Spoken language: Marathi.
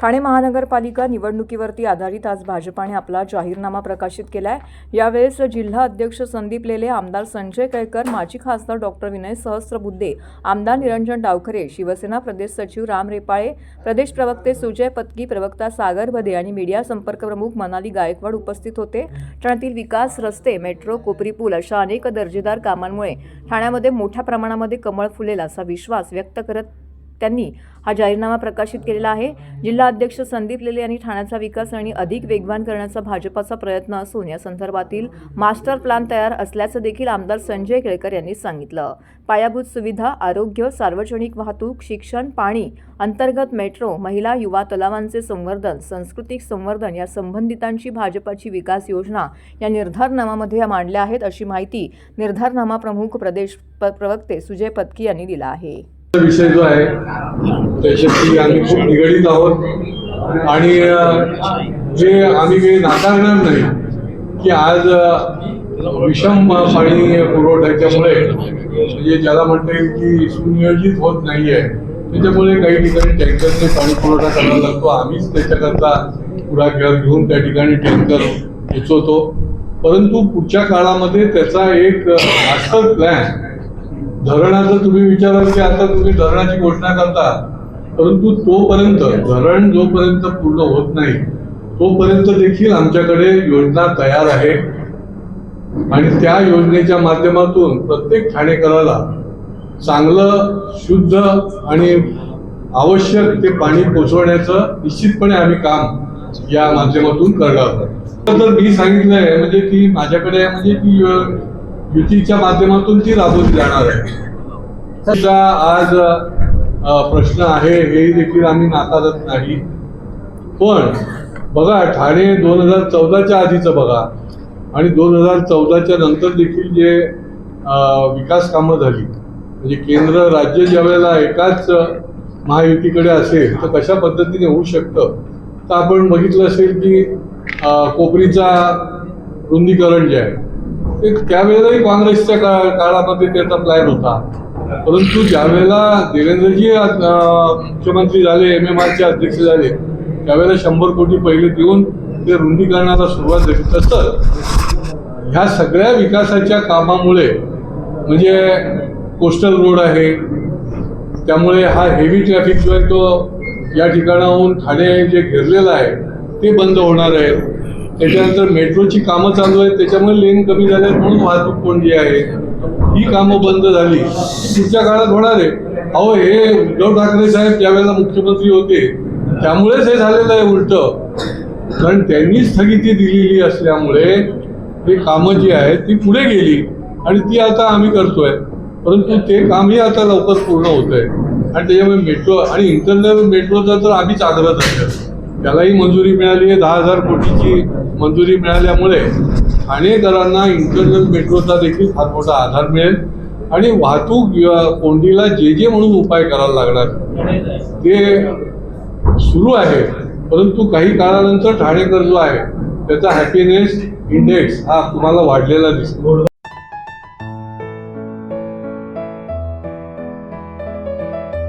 ठाणे महानगरपालिका निवडणुकीवरती आधारित आज भाजपाने आपला जाहीरनामा प्रकाशित केलाय। यावेळेस जिल्हा अध्यक्ष संदीप लेले, आमदार संजय केळकर, माजी खासदार डॉक्टर विनय सहस्त्रबुद्धे, आमदार निरंजन डावखरे, शिवसेना प्रदेश सचिव राम रेपाळे, प्रदेश प्रवक्ते सुजय पत्की, प्रवक्ता सागर बदे आणि मीडिया संपर्क प्रमुख मनाली गायकवाड उपस्थित होते। ठाण्यातील विकास, रस्ते, मेट्रो, कोपरी पूल अशा अनेक दर्जेदार कामांमुळे ठाण्यामध्ये मोठ्या प्रमाणामध्ये कमळ फुलेल असा विश्वास व्यक्त करत त्यांनी हा जाहीरनामा प्रकाशित केलेला आहे। जिल्हा अध्यक्ष संदीप लेले यांनी ठाण्याचा विकास आणि अधिक वेगवान करण्याचा भाजपाचा प्रयत्न असून या संदर्भातील मास्टर प्लॅन तयार असल्याचं देखील आमदार संजय केळकर यांनी सांगितलं। पायाभूत सुविधा, आरोग्य, सार्वजनिक वाहतूक, शिक्षण, पाणी, अंतर्गत मेट्रो, महिला युवा तलावांचे संवर्धन, सांस्कृतिक संवर्धन या संबंधितांची भाजपाची विकास योजना या निर्धारनाम्यामध्ये मांडल्या आहेत अशी माहिती निर्धारनामा प्रमुख प्रदेश प्रवक्ते सुजय पत्की यांनी दिला आहे। विषय जो आहे त्याच्याशी आम्ही खूप निगडीत आहोत आणि जे आम्ही काही नाकारणार नाही की आज विषम पाणी पुरवठ्याच्यामुळे म्हणजे ज्याला म्हणता येईल की सुनियोजित होत नाहीये, त्याच्यामुळे काही ठिकाणी टँकरने पाणी पुरवठा करावा लागतो। आम्हीच त्याच्याकरता पुढाकार घेऊन त्या ठिकाणी टँकर पोचवतो, परंतु पुढच्या काळामध्ये त्याचा एक मास्टर प्लॅन धरणाचं तुम्ही विचाराल की आता तुम्ही धरणाची घोषणा करता, परंतु तोपर्यंत धरण जोपर्यंत पूर्ण होत नाही तोपर्यंत देखील आमच्याकडे योजना तयार आहे आणि त्या योजनेच्या माध्यमातून प्रत्येक ठाणेकराला चांगलं, शुद्ध आणि आवश्यक ते पाणी पोहोचवण्याचं निश्चितपणे आम्ही काम या माध्यमातून करणार आहोत। तर मी सांगितलंय म्हणजे ती माझ्याकडे म्हणजे ती युतीच्या माध्यमातून ती राबवली जाणार आहे। त्याचा आज प्रश्न आहे हे देखील आम्ही नाकारत नाही, पण बघा ठाणे 2014च्या आधीचं बघा आणि 2014च्या नंतर देखील जे विकास कामं झाली म्हणजे केंद्र राज्य ज्या वेळेला एकाच महायुतीकडे असेल तर कशा पद्धतीने होऊ शकतं। तर आपण बघितलं असेल की कोपरीचा रुंदीकरण जे आहे ते त्यावेळेलाही काँग्रेसच्या काळामध्ये त्याचा प्लॅन होता, परंतु ज्यावेळेला देवेंद्रजी मुख्यमंत्री झाले, MMRचे अध्यक्ष झाले, त्यावेळेला 100 कोटी पहिले देऊन ते रुंदीकरणाला सुरुवात झाली। तसं ह्या सगळ्या विकासाच्या कामामुळे म्हणजे कोस्टल रोड आहे, त्यामुळे हा हेवी ट्रॅफिक जो आहे तो या ठिकाणाहून ठाणे जे घेरलेलं आहे ते बंद होणार आहे। त्याच्यानंतर मेट्रोची कामं चालू आहेत, त्याच्यामुळे लेन कमी झाले म्हणून वाहतूक कोंडी आहे, ही कामं बंद झाली पुढच्या काळात होणार आहे। अहो हे उद्धव ठाकरे साहेब ज्यावेळेला मुख्यमंत्री होते त्यामुळेच हे झालेलं आहे उलट, कारण त्यांनी स्थगिती दिलेली असल्यामुळे हे कामं जी आहेत ती पुढे गेली आणि ती आता आम्ही करतोय, परंतु ते कामही आता लवकर पूर्ण होत आहे आणि त्याच्यामुळे मेट्रो आणि इंटरनल मेट्रोचा तर आम्हीच आग्रह धरतो, त्यालाही मंजुरी मिळाली आहे। 10,000 कोटीची मंजुरी मिळाल्यामुळे ठाणेकरांना इंटरनल मेट्रोचा देखील फार मोठा आधार मिळेल आणि वाहतूक कोंडीला जे म्हणून उपाय करायला लागणार ते सुरू आहे, परंतु काही काळानंतर ठाणेकर जो आहे त्याचा हॅपीनेस इंडेक्स हा तुम्हाला वाढलेला दिसतो।